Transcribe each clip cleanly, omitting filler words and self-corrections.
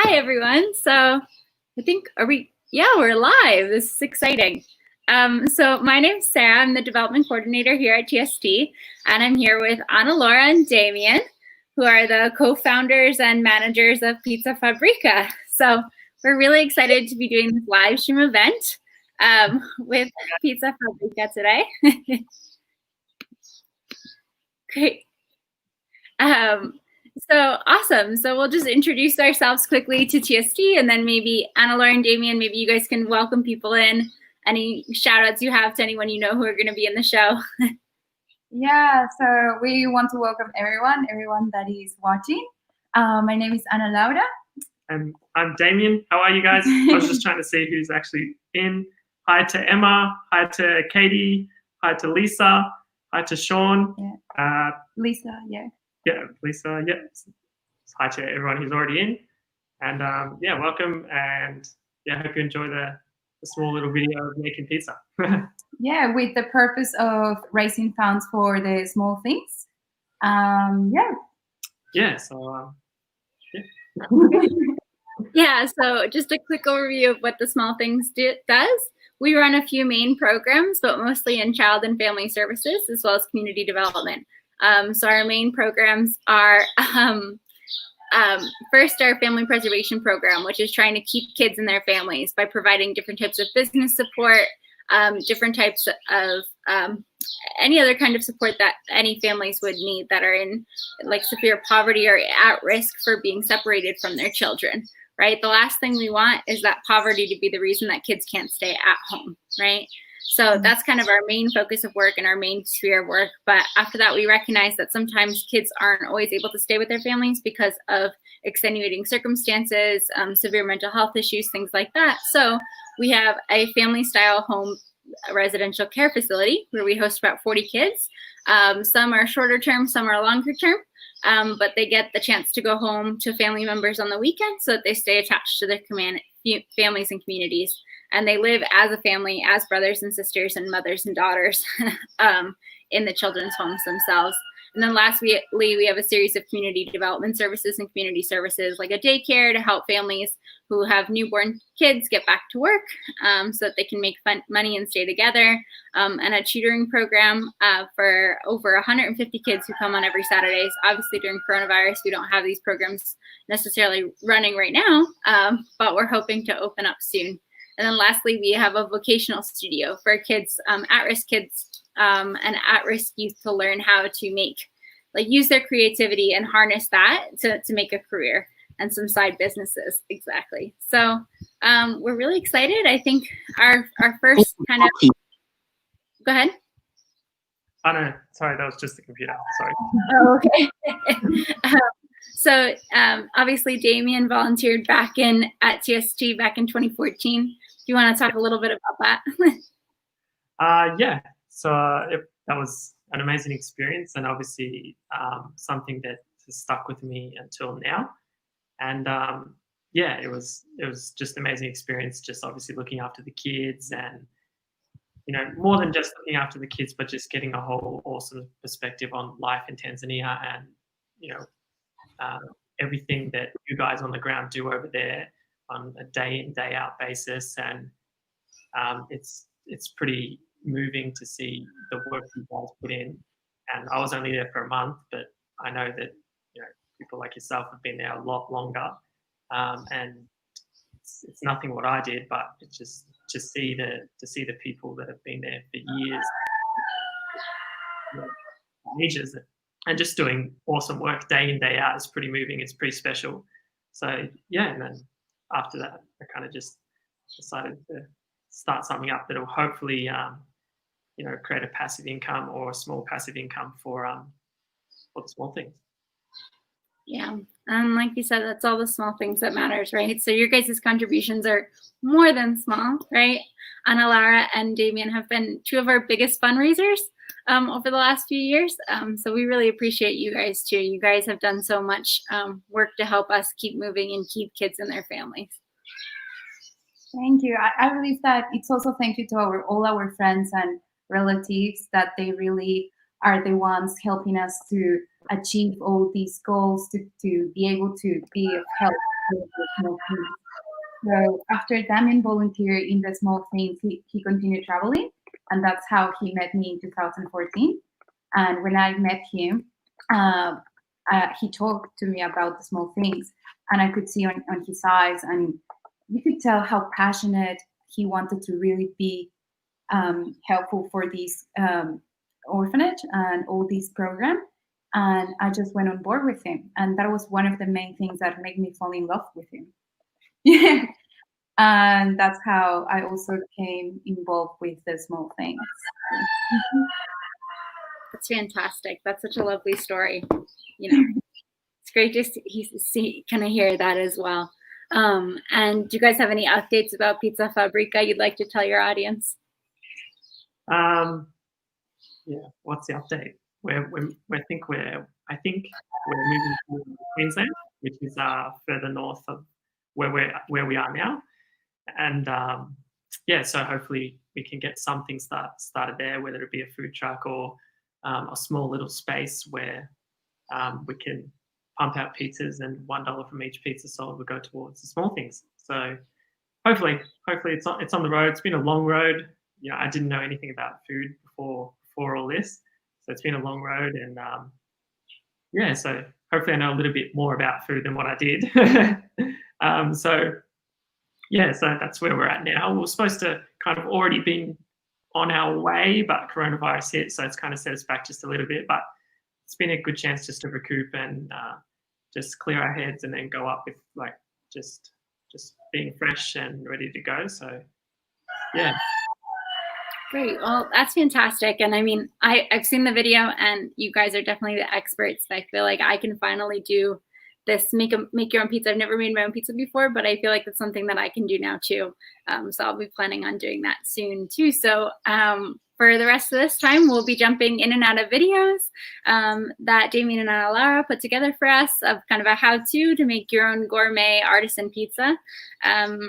Hi, everyone. So I think, we're live. This is exciting. So my name's Sarah. I'm the development coordinator here at TST, and I'm here with Ana Laura and Damien, who are the co-founders and managers of Pizza Fabbrica. So we're really excited to be doing this live stream event with Pizza Fabbrica today. Great. So awesome. So we'll just introduce ourselves quickly to TST, and then maybe Ana Laura and Damien, maybe you guys can welcome people in. Any shout outs you have to anyone you know who are going to be in the show? Yeah, so we want to welcome everyone that is watching. My name is Ana Laura. And I'm Damien. How are you guys? I was just trying to see who's actually in. Hi to Emma. Hi to Katie. Hi to Lisa. Hi to Sean. Yeah. Lisa, yeah. Yeah, Lisa, yeah. Hi to everyone who's already in. And yeah, welcome. And yeah, I hope you enjoy the small little video of making pizza. Yeah, with the purpose of raising funds for the small things. Yeah. Yeah, so yeah. Yeah, so just a quick overview of what the Small Things does. We run a few main programs, but mostly in child and family services, as well as community development. So our main programs are first our family preservation program, which is trying to keep kids in their families by providing different types of business support, different types of any other kind of support that any families would need that are in like severe poverty or at risk for being separated from their children, right? The last thing we want is that poverty to be the reason that kids can't stay at home, right? So that's kind of our main focus of work and our main sphere of work. But after that, we recognize that sometimes kids aren't always able to stay with their families because of extenuating circumstances, severe mental health issues, things like that. So we have a family-style home residential care facility where we host about 40 kids. Some are shorter term, some are longer term, but they get the chance to go home to family members on the weekend so that they stay attached to their families and communities. And they live as a family, as brothers and sisters and mothers and daughters in the children's homes themselves. And then lastly, we have a series of community development services and community services like a daycare to help families who have newborn kids get back to work so that they can make money and stay together, and a tutoring program for over 150 kids who come on every Saturdays. Obviously, during coronavirus, we don't have these programs necessarily running right now, but we're hoping to open up soon. And then lastly, we have a vocational studio for kids, at-risk kids and at-risk youth to learn how to use their creativity and harness that to make a career and some side businesses. Exactly. So we're really excited. I think our first kind of, go ahead. Oh, no, sorry, that was just the computer. Sorry. Oh, okay. So obviously Damien volunteered back at TST back in 2014. Do you want to talk a little bit about that? Yeah, so that was an amazing experience, and obviously something that has stuck with me until now. And yeah, it was just an amazing experience, just obviously looking after the kids and, you know, more than just looking after the kids, but just getting a whole awesome perspective on life in Tanzania and, you know, everything that you guys on the ground do over there on a day in, day out basis. And it's pretty moving to see the work you guys put in. And I was only there for a month, but I know that, you know, people like yourself have been there a lot longer. And it's nothing what I did, but it's just to see the people that have been there for years, ages, and just doing awesome work day in, day out is pretty moving. It's pretty special. So yeah, and then after that, I kind of just decided to start something up that will hopefully, you know, create a passive income or a small passive income for the small things. Yeah, and like you said, that's all the small things that matters, right? So your guys' contributions are more than small, right? Ana Laura and Damien have been two of our biggest fundraisers over the last few years. So we really appreciate you guys too. You guys have done so much work to help us keep moving and keep kids in their families. Thank you. I believe that it's also thank you to all our friends and relatives that they really are the ones helping us to achieve all these goals, to be able to be of help the small things. So after Damien volunteered in the small things, he continued traveling, and that's how he met me in 2014. And when I met him, he talked to me about the small things, and I could see on his eyes, and you could tell how passionate he wanted to really be helpful for this orphanage and all these programs. And I just went on board with him, and that was one of the main things that made me fall in love with him. Yeah, and that's how I also became involved with the small things. That's fantastic. That's such a lovely story. You know, it's great to see kind of hear that as well. And do you guys have any updates about Pizza Fabbrica you'd like to tell your audience? Yeah, what's the update? I think we're moving to Queensland, which is further north of where we are now, and yeah, so hopefully we can get something started there, whether it be a food truck or a small little space where we can pump out pizzas, and $1 from each pizza sold will go towards the small things. So hopefully it's on the road. It's been a long road. You know, I didn't know anything about food before all this, so it's been a long road, and yeah, so hopefully I know a little bit more about food than what I did. So yeah, so that's where we're at now. We were supposed to kind of already been on our way, but coronavirus hit, so it's kind of set us back just a little bit. But it's been a good chance just to recoup and just clear our heads, and then go up with like just being fresh and ready to go. So yeah. Great. Well, that's fantastic. And I mean, I've seen the video, and you guys are definitely the experts. I feel like I can finally do this, make your own pizza. I've never made my own pizza before, but I feel like that's something that I can do now too. So I'll be planning on doing that soon too. So for the rest of this time, we'll be jumping in and out of videos that Damien and Ana Laura put together for us of kind of a how-to to make your own gourmet artisan pizza.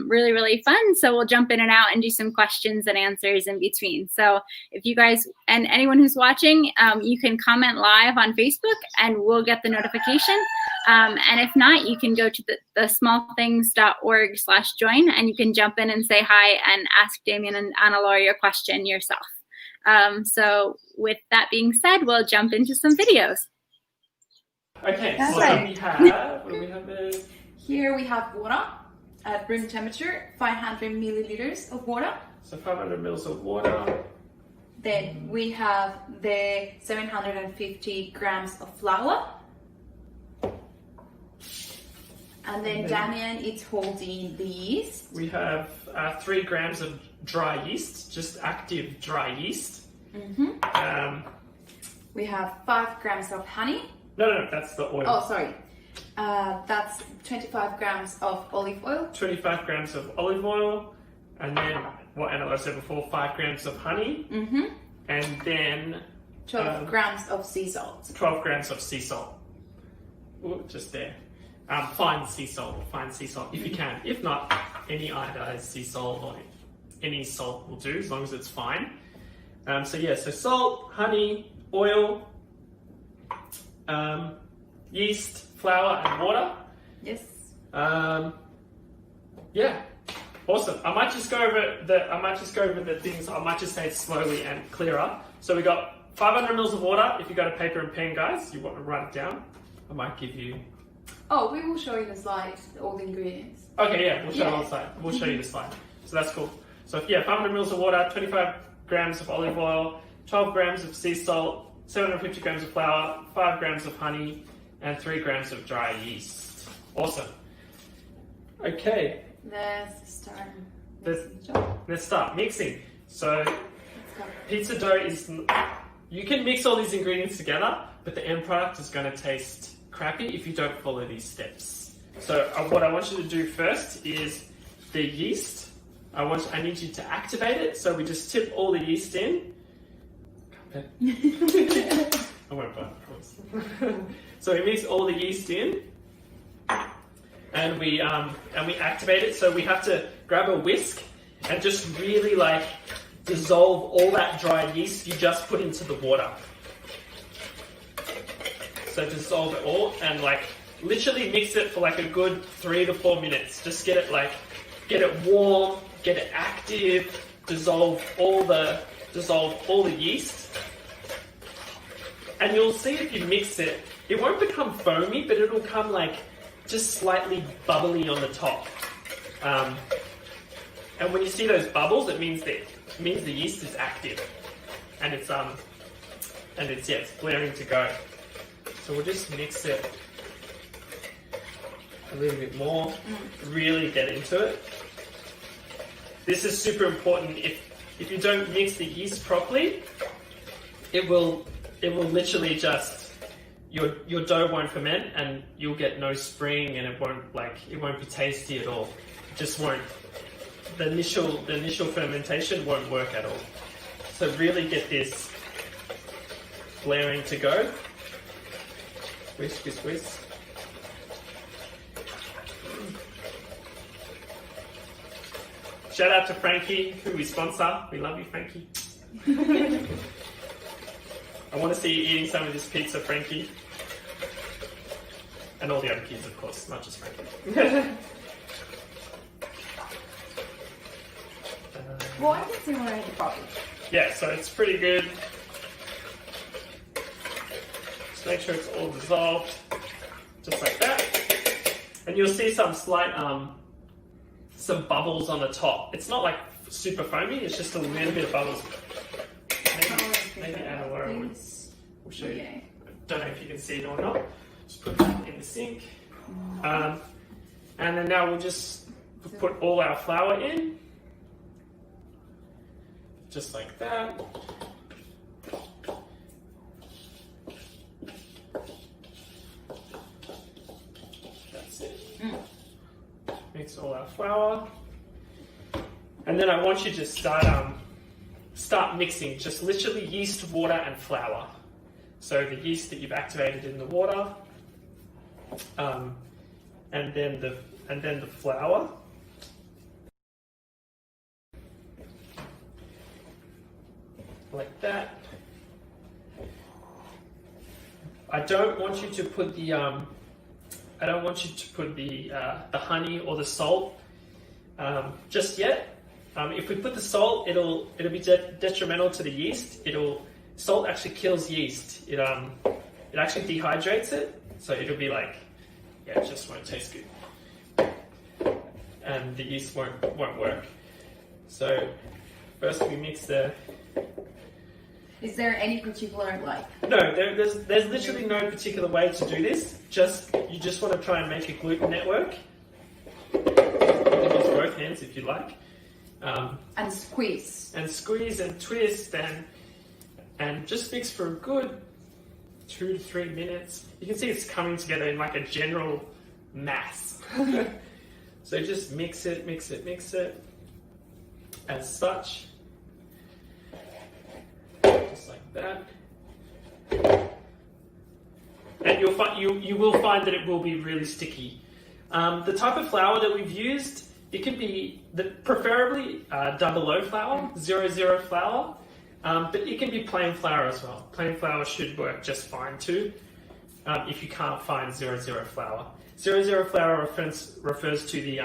Really, really fun. So we'll jump in and out and do some questions and answers in between. So if you guys and anyone who's watching, you can comment live on Facebook and we'll get the notification. And if not, you can go to the smallthings.org/join, and you can jump in and say hi and ask Damien and Ana Laura your question yourself. So with that being said, we'll jump into some videos. Okay, so Okay. what do we have there? Here we have water at room temperature, 500 milliliters of water. So 500 mils of water. Then we have the 750 grams of flour. And then Damien is holding the yeast. We have 3 grams of dry yeast, just active dry yeast. We have 5 grams of honey. No, that's the oil. Oh, sorry. That's 25 grams of olive oil. 25 grams of olive oil. And then, what Ana Laura said before, 5 grams of honey. And then 12 grams of sea salt. 12 grams of sea salt. Ooh, just there. Fine sea salt, if you can. If not, any iodized sea salt or any salt will do, as long as it's fine. So yeah, so salt, honey, oil, yeast, flour, and water. Yes. Yeah, awesome. I might just go over the things. I might just say it slowly and clearer. So we got 500 mils of water. If you got a paper and pen, guys, you want to write it down. I might give you. Oh, we will show you the slides, all the ingredients. Okay, yeah, we'll show you on the slide. We'll show you the slide. So that's cool. So yeah, 500 mils of water, 25 grams of olive oil, 12 grams of sea salt, 750 grams of flour, 5 grams of honey, and 3 grams of dry yeast. Awesome. Okay. Let's start. Let's start mixing. So pizza dough is, you can mix all these ingredients together, but the end product is going to taste crappy if you don't follow these steps. So what I want you to do first is the yeast. I need you to activate it. So we just tip all the yeast in. I won't buy it, of course. So we mix all the yeast in, and we activate it. So we have to grab a whisk and just really like dissolve all that dry yeast you just put into the water. So dissolve it all and like literally mix it for like a good 3 to 4 minutes. Just get it warm, get it active, dissolve all the yeast. And you'll see if you mix it, it won't become foamy, but it'll come like just slightly bubbly on the top. And when you see those bubbles, it means the yeast is active, and it's flaring to go. So we'll just mix it a little bit more, really get into it. This is super important. If you don't mix the yeast properly, it will literally just, your dough won't ferment and you'll get no spring, and it won't be tasty at all. It just won't. The initial fermentation won't work at all. So really get this flaring to go. Whisk, whisk, whisk. Shout out to Frankie, who we sponsor. We love you, Frankie. I want to see you eating some of this pizza, Frankie. And all the other kids, of course, not just Frankie. Well, I can see already probably. Yeah, so it's pretty good. Just make sure it's all dissolved, just like that. And you'll see some slight, some bubbles on the top. It's not like super foamy, it's just a little bit of bubbles. Maybe Ana Laura will show you. I don't know if you can see it or not. Just put that in the sink. And then now we'll just put all our flour in. Just like that. That's it. Mix all our flour. And then I want you to start mixing, just literally yeast, water, and flour. So the yeast that you've activated in the water, and then the flour. Like that. I don't want you to put the the honey or the salt just yet. If we put the salt, it'll be detrimental to the yeast. Salt actually kills yeast. It actually dehydrates it, so it'll be like, yeah, it just won't taste good, and the yeast won't work. So first we mix the. Is there any particular No, there's literally no particular way to do this. You just want to try and make a gluten network. You can use both hands if you like. And squeeze. And squeeze and twist and just mix for a good 2 to 3 minutes. You can see it's coming together in like a general mass. So just mix it as such. Just like that. And you will find that it will be really sticky. The type of flour that we've used, it can be preferably double O flour, 00 flour, but it can be plain flour as well. Plain flour should work just fine too, if you can't find 00 flour. 00 flour refers to the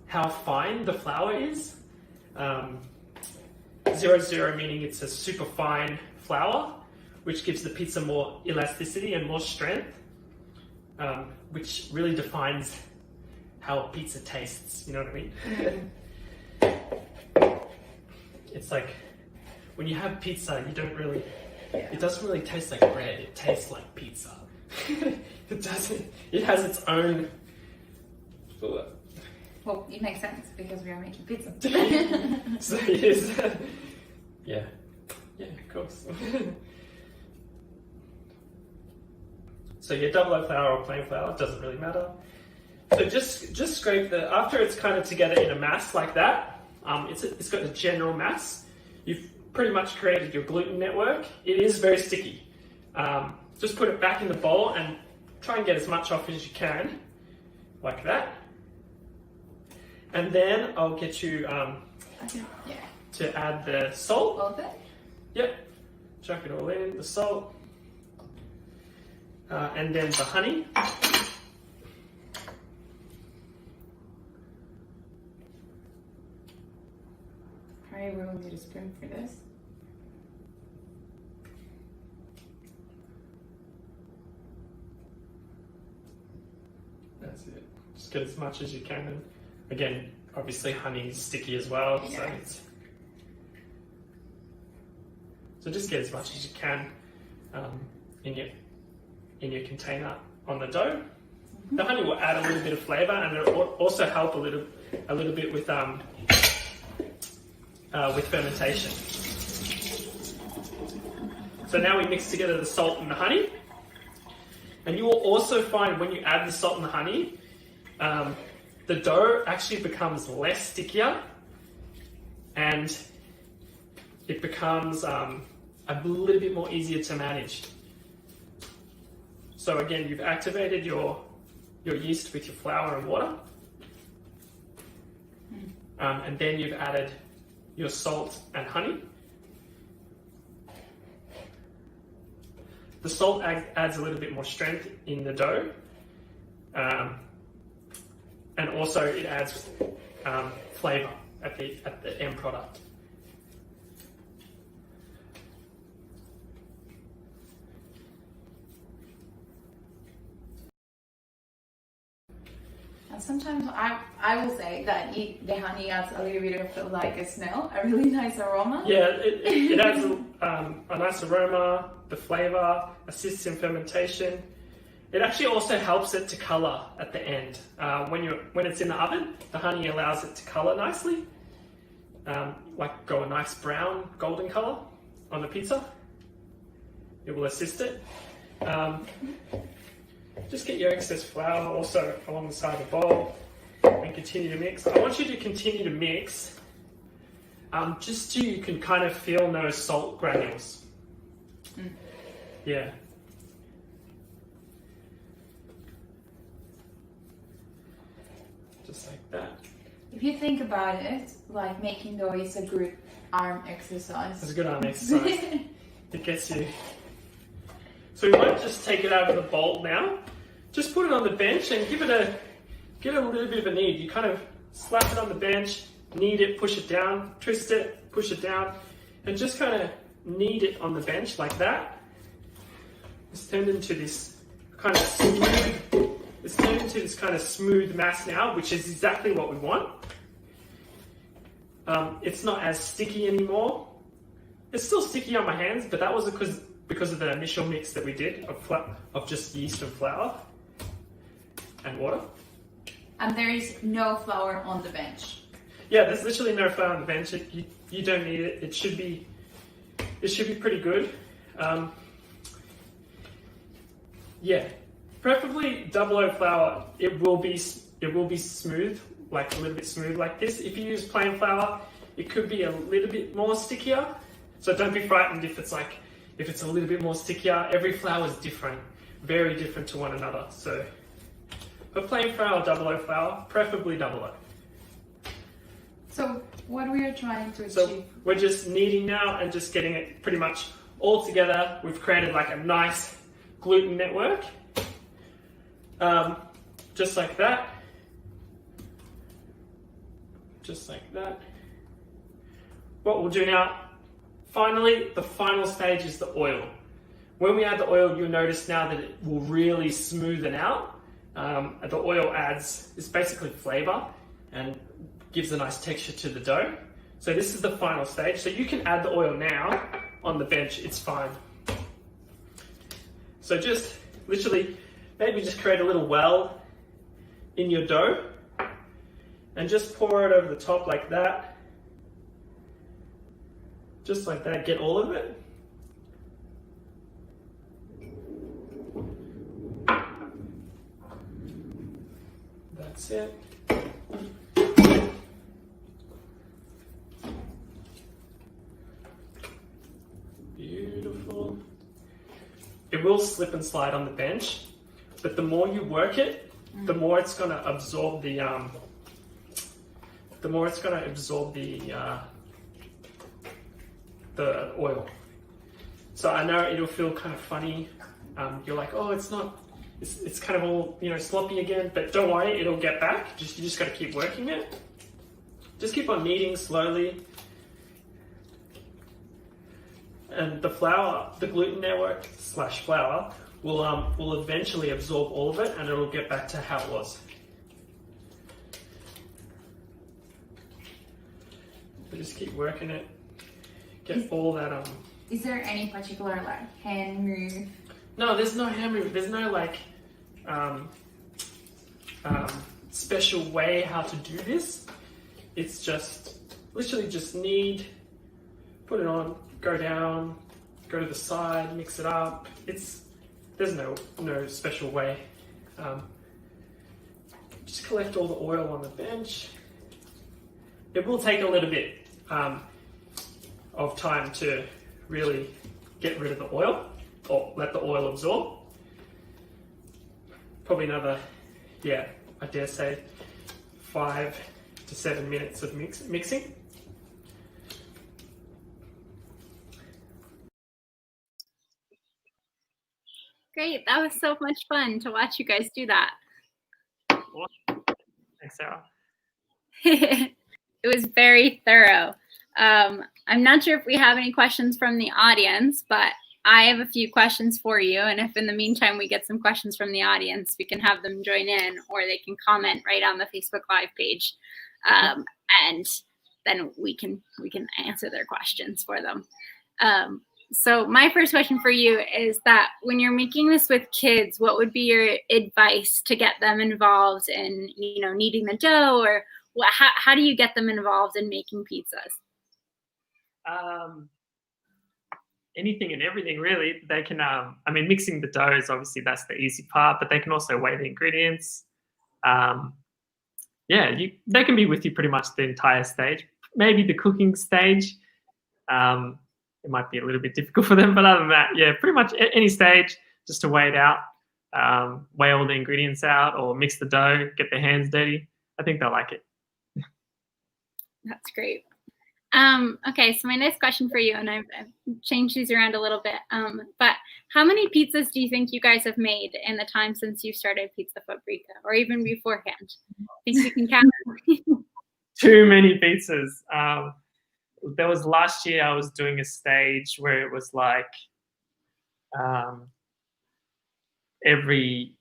how fine the flour is. 00 meaning it's a super fine flour, which gives the pizza more elasticity and more strength, which really defines how a pizza tastes, you know what I mean? It's like, when you have pizza, it doesn't really taste like bread, it tastes like pizza. It has its own... Well, it makes sense because we are making pizza. So it is. Yeah, of course. So your double O flour or plain flour, it doesn't really matter. So just scrape after it's kind of together in a mass like that, it's got a general mass. You've pretty much created your gluten network. It is very sticky. Just put it back in the bowl and try and get as much off as you can, like that. And then I'll get you to add the salt. All of it? Yep. Chuck it all in, the salt. and then the honey. Probably will need a spoon for this. That's it. Just get as much as you can. And again, obviously honey is sticky as well, Yeah. so just get as much as you can in your container on the dough. The honey will add a little bit of flavour, and it will also help a little bit with fermentation. So now we mix together the salt and the honey, and you will also find when you add the salt and the honey, the dough actually becomes less stickier, and it becomes a little bit more easier to manage. So again, you've activated your yeast with your flour and water, and then you've added your salt and honey. The salt adds a little bit more strength in the dough, and also it adds flavour at the end product. And sometimes I will say that the honey adds a little bit of like a smell, a really nice aroma. Yeah, it adds a nice aroma, the flavour, assists in fermentation. It actually also helps it to colour at the end. When it's in the oven, the honey allows it to colour nicely, like go a nice brown, golden colour on the pizza. It will assist it. Just get your excess flour also along the side of the bowl and continue to mix. I want you to continue to mix just so you can kind of feel those salt granules. Yeah. Just like that. If you think about it, like making dough is a good arm exercise. It's a good arm exercise. It gets you. So we might just take it out of the bowl now. Just put it on the bench and give it a little bit of a knead. You kind of slap it on the bench, knead it, push it down, twist it, push it down, and just kind of knead it on the bench like that. It's turned into this kind of smooth mass now, which is exactly what we want. It's not as sticky anymore. It's still sticky on my hands, but that was because of the initial mix that we did of just yeast and flour and water. And there is no flour on the bench. Yeah, there's literally no flour on the bench. You don't need it. It should be pretty good. Yeah, preferably double O flour. It will be smooth, like a little bit smooth like this. If you use plain flour, it could be a little bit more stickier. So don't be frightened if it's a little bit more stickier. Every flour is different, very different to one another. So, but plain flour, double O flour, preferably double O. So what we are trying to achieve? So we're just kneading now and just getting it pretty much all together. We've created like a nice gluten network, just like that. Just like that. What we'll do now, finally, the final stage is the oil. When we add the oil, you'll notice now that it will really smoothen out. The oil it's basically flavor and gives a nice texture to the dough. So this is the final stage. So you can add the oil now on the bench, it's fine. So just literally, maybe just create a little well in your dough and just pour it over the top like that. Just like that, get all of it. That's it. Beautiful. It will slip and slide on the bench, but the more you work it, the more it's going to absorb the oil. So I know it'll feel kind of funny you're like, oh, it's not, it's kind of all, you know, sloppy again, but don't worry, it'll get back. You just got to keep working it. Just keep on kneading slowly. And the flour, the gluten network / flour will eventually absorb all of it, and it'll get back to how it was. So just keep working it. Get all that Is there any particular like hand move? No, there's no hand move. There's no like special way how to do this. It's just literally just knead, put it on, go down, go to the side, mix it up. There's no special way. Just collect all the oil on the bench. It will take a little bit of time to really get rid of the oil, or let the oil absorb. Probably another, I dare say 5 to 7 minutes of mixing. Great. That was so much fun to watch you guys do that. Thanks, Sarah. It was very thorough. I'm not sure if we have any questions from the audience, but I have a few questions for you. And if in the meantime we get some questions from the audience, we can have them join in, or they can comment right on the Facebook Live page. And then we can answer their questions for them. So my first question for you is that when you're making this with kids, what would be your advice to get them involved in, you know, kneading the dough, or how do you get them involved in making pizzas? Anything and everything, really. They can, mixing the dough is obviously that's the easy part, but they can also weigh the ingredients. They can be with you pretty much the entire stage. Maybe the cooking stage, it might be a little bit difficult for them, but other than that, pretty much any stage, just to weigh it out, weigh all the ingredients out, or mix the dough, get their hands dirty. I think they'll like it. That's great. Okay, so my next question for you, and I've changed these around a little bit, but how many pizzas do you think you guys have made in the time since you started Pizza Fabbrica, or even beforehand? Think you can count? Too many pizzas. There was last year I was doing a stage where it was like every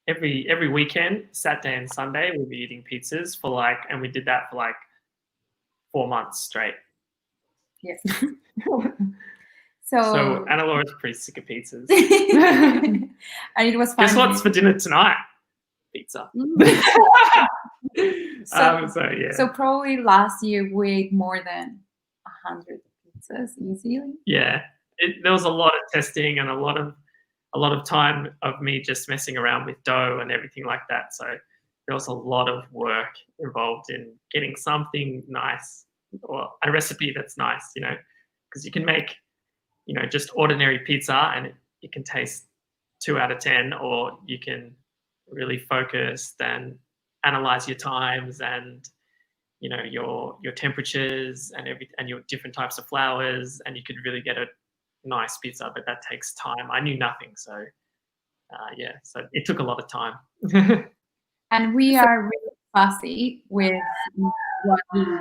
weekend, Saturday and Sunday, we'd be eating pizzas and we did that for 4 months straight. Yes. So Ana Laura's pretty sick of pizzas. And it was fun. Guess what's for dinner tonight? Pizza. So probably last year we ate more than 100 pizzas easily. Yeah, there was a lot of testing and a lot of time of me just messing around with dough and everything like that. So there was a lot of work involved in getting something nice, or a recipe that's nice, you know, because you can make, you know, just ordinary pizza and it can taste 2 out of 10, or you can really focus and analyze your times and, you know, your temperatures and and your different types of flours, and you could really get a nice pizza, but that takes time. I knew nothing, so so it took a lot of time. And we are really fussy with what we do.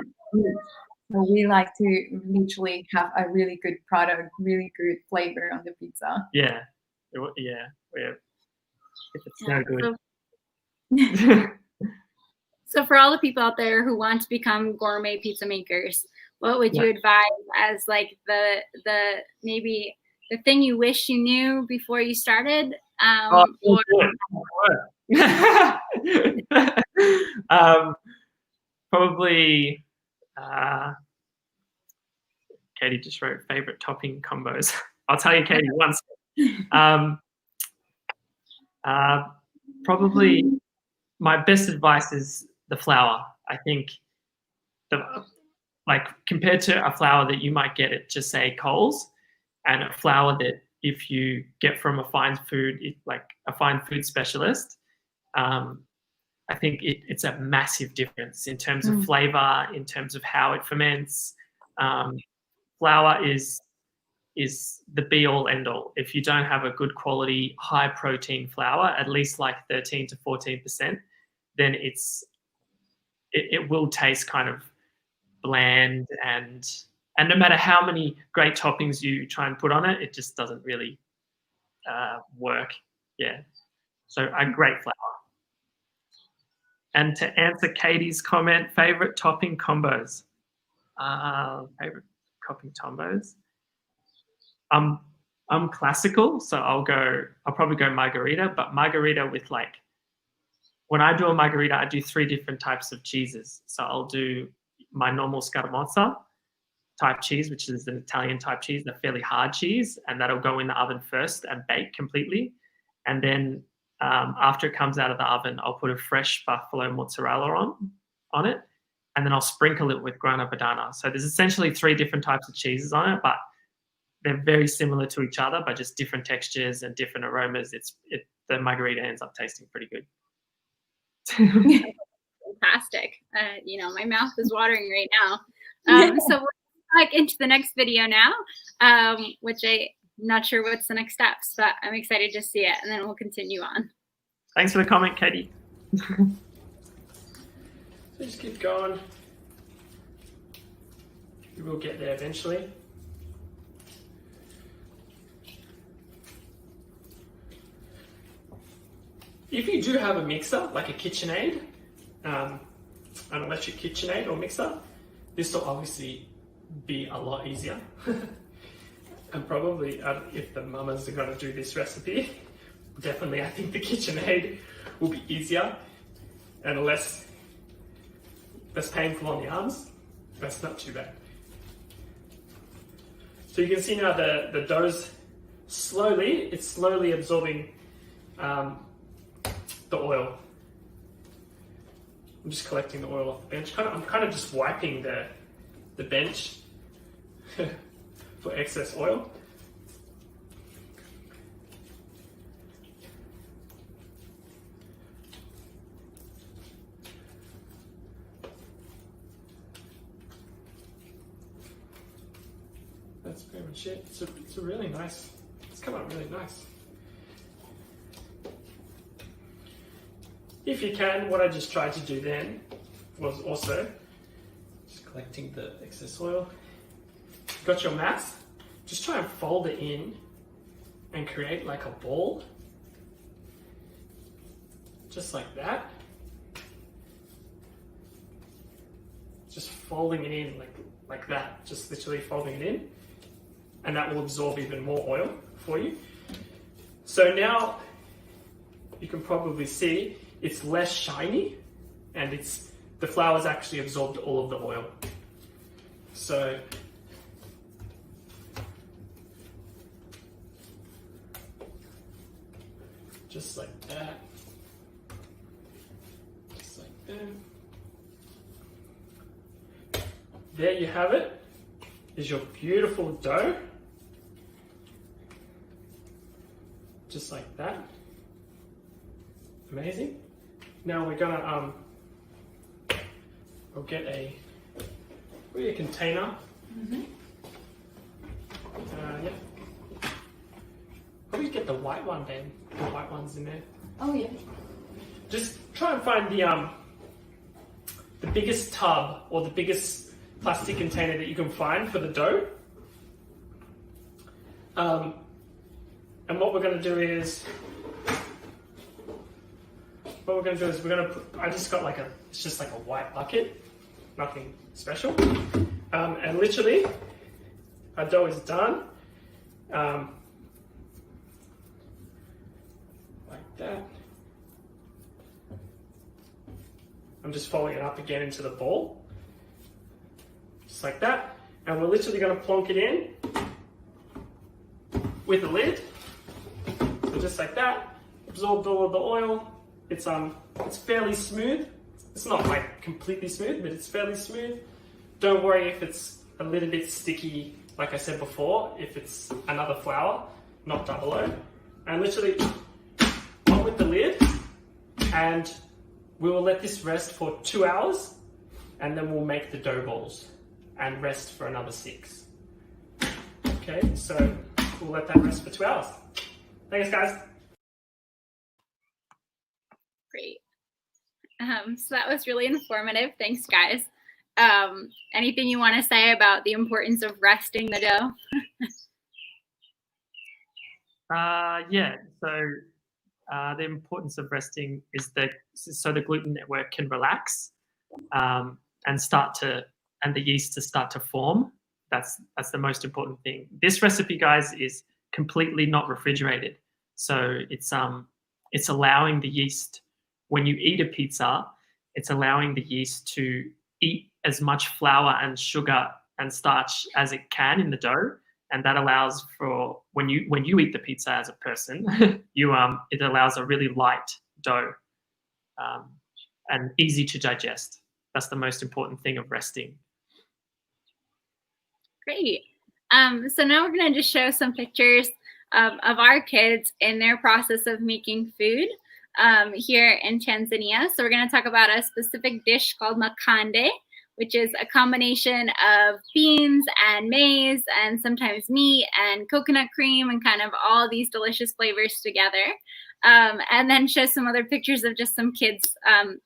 So we like to literally have a really good product, really good flavor on the pizza. Yeah. If it's no good. So for all the people out there who want to become gourmet pizza makers, what would you advise as like the maybe the thing you wish you knew before you started? Probably Katie just wrote favorite topping combos. I'll tell you, Katie, once. Probably my best advice is the flour. I think compared to a flour that you might get at just say Coles, and a flour that if you get from a fine food specialist, I think it's a massive difference in terms of flavor, in terms of how it ferments. Flour is is the be all end all. If you don't have a good quality, high protein flour, at least like 13 to 14%, then it will taste kind of bland, and no matter how many great toppings you try and put on it, it just doesn't really work. Yeah. So a great flour. And to answer Katie's comment, favorite topping combos. Favorite topping combos. I'm classical, so I'll probably go margarita, but margarita with like, when I do a margarita, I do 3 different types of cheeses. So I'll do my normal scaramozza type cheese, which is an Italian type cheese, a fairly hard cheese, and that'll go in the oven first and bake completely. And then after it comes out of the oven, I'll put a fresh buffalo mozzarella on it, and then I'll sprinkle it with grana padano. So there's essentially 3 different types of cheeses on it, but they're very similar to each other, but just different textures and different aromas. The margarita ends up tasting pretty good. Fantastic. My mouth is watering right now. So we're back into the next video now, which I'm not sure what's the next steps, but I'm excited to see it, and then we'll continue on. Thanks for the comment, Katie. So just keep going. We will get there eventually. If you do have a mixer, like a KitchenAid, an electric KitchenAid or mixer, this will obviously be a lot easier. And probably if the mamas are going to do this recipe, definitely I think the KitchenAid will be easier and less painful on the arms. That's not too bad. So you can see now the dough's slowly absorbing the oil. I'm just collecting the oil off the bench. I'm kind of just wiping the bench for excess oil. That's pretty much it. It's a really nice. It's come out really nice. If you can, what I just tried to do then was also just collecting the excess oil. Got your mass, just try and fold it in and create like a ball. Just like that. Just folding it in like that, just literally folding it in. And that will absorb even more oil for you. So now you can probably see it's less shiny, and the flour's actually absorbed all of the oil. So just like that. Just like that. There you have it. Is your beautiful dough. Just like that. Amazing. Now we're gonna we'll get a container. Mm-hmm. Yeah. Probably get the white one then. The white one's in there. Oh yeah. Just try and find the biggest tub or the biggest plastic container that you can find for the dough. And what we're going to do is I just got it's just like a white bucket, nothing special. And literally, our dough is done. Like that. I'm just folding it up again into the ball. Just like that. And we're literally going to plonk it in with a lid. So just like that. Absorbed all of the oil. It's fairly smooth. It's not like completely smooth, but it's fairly smooth. Don't worry if it's a little bit sticky, like I said before, if it's another flour, not double O. And literally on with the lid, and we will let this rest for 2 hours, and then we'll make the dough balls and rest for another 6. Okay, so we'll let that rest for 2 hours. Thanks, guys. Great. So that was really informative. Thanks, guys. Anything you want to say about the importance of resting the dough? Yeah. So the importance of resting is that so the gluten network can relax and the yeast to start to form. That's the most important thing. This recipe, guys, is completely not refrigerated. So it's allowing the yeast, when you eat a pizza, it's allowing the yeast to eat as much flour and sugar and starch as it can in the dough. And that allows for when you eat the pizza as a person, it allows a really light dough and easy to digest. That's the most important thing of resting. Great. So now we're going to just show some pictures of our kids in their process of making food here in Tanzania. So we're going to talk about a specific dish called makande, which is a combination of beans and maize and sometimes meat and coconut cream and kind of all these delicious flavors together. And then show some other pictures of just some kids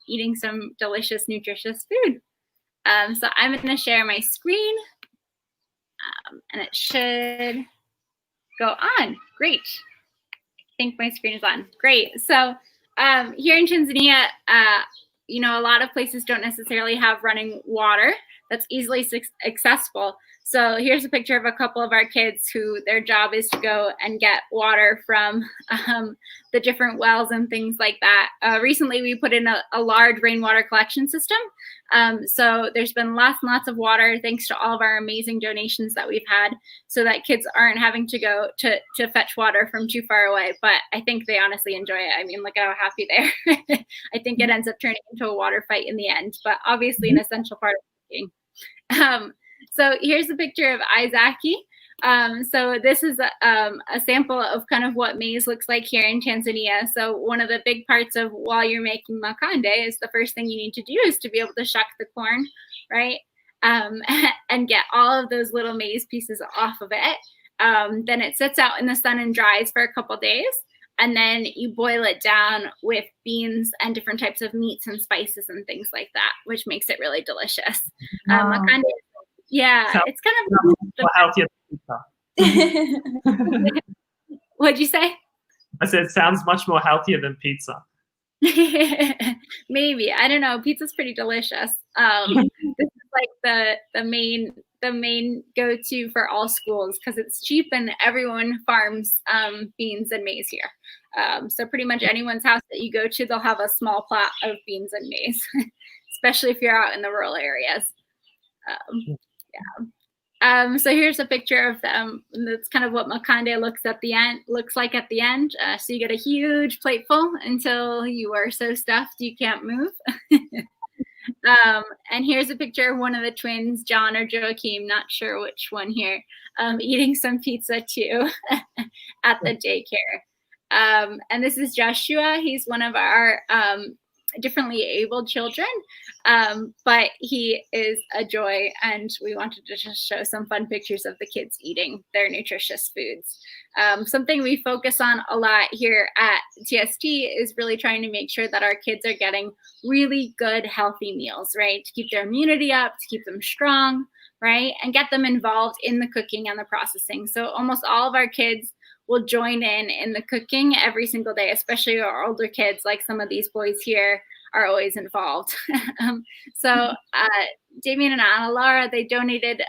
eating some delicious, nutritious food. So I'm going to share my screen. And it should go on. Great. I think my screen is on. Great. So here in Tanzania, you know, a lot of places don't necessarily have running water that's easily accessible. So here's a picture of a couple of our kids who their job is to go and get water from the different wells and things like that. Recently, we put in a large rainwater collection system. So there's been lots and lots of water thanks to all of our amazing donations that we've had so that kids aren't having to go to fetch water from too far away. But I think they honestly enjoy it. I mean, look at how happy they are. I think it ends up turning into a water fight in the end, but obviously an essential part of cooking. So here's a picture of Izaki. So this is a sample of kind of what maize looks like here in Tanzania. So one of the big parts of while you're making makande is the first thing you need to do is to be able to shuck the corn, right? And get all of those little maize pieces off of it. Then it sits out in the sun and dries for a couple days. And then you boil it down with beans and different types of meats and spices and things like that, which makes it really delicious. Makande, yeah, so it's kind of more healthier than pizza. What'd you say? I said it sounds much more healthier than pizza. Maybe, I don't know. Pizza's pretty delicious. This is like the main go-to for all schools because it's cheap and everyone farms beans and maize here. So pretty much anyone's house that you go to, they'll have a small plot of beans and maize, especially if you're out in the rural areas. Yeah. So here's a picture of them. That's kind of what makande looks like at the end. So you get a huge plateful until you are so stuffed you can't move. And here's a picture of one of the twins, John or Joachim, not sure which one here, eating some pizza too at the daycare. And this is Joshua. He's one of our differently abled children, but he is a joy, and we wanted to just show some fun pictures of the kids eating their nutritious foods. Something we focus on a lot here at TST is really trying to make sure that our kids are getting really good, healthy meals, right? To keep their immunity up, to keep them strong, right? And get them involved in the cooking and the processing. So almost all of our kids will join in the cooking every single day, especially our older kids, like some of these boys here are always involved. So Damien and Ana Laura, they donated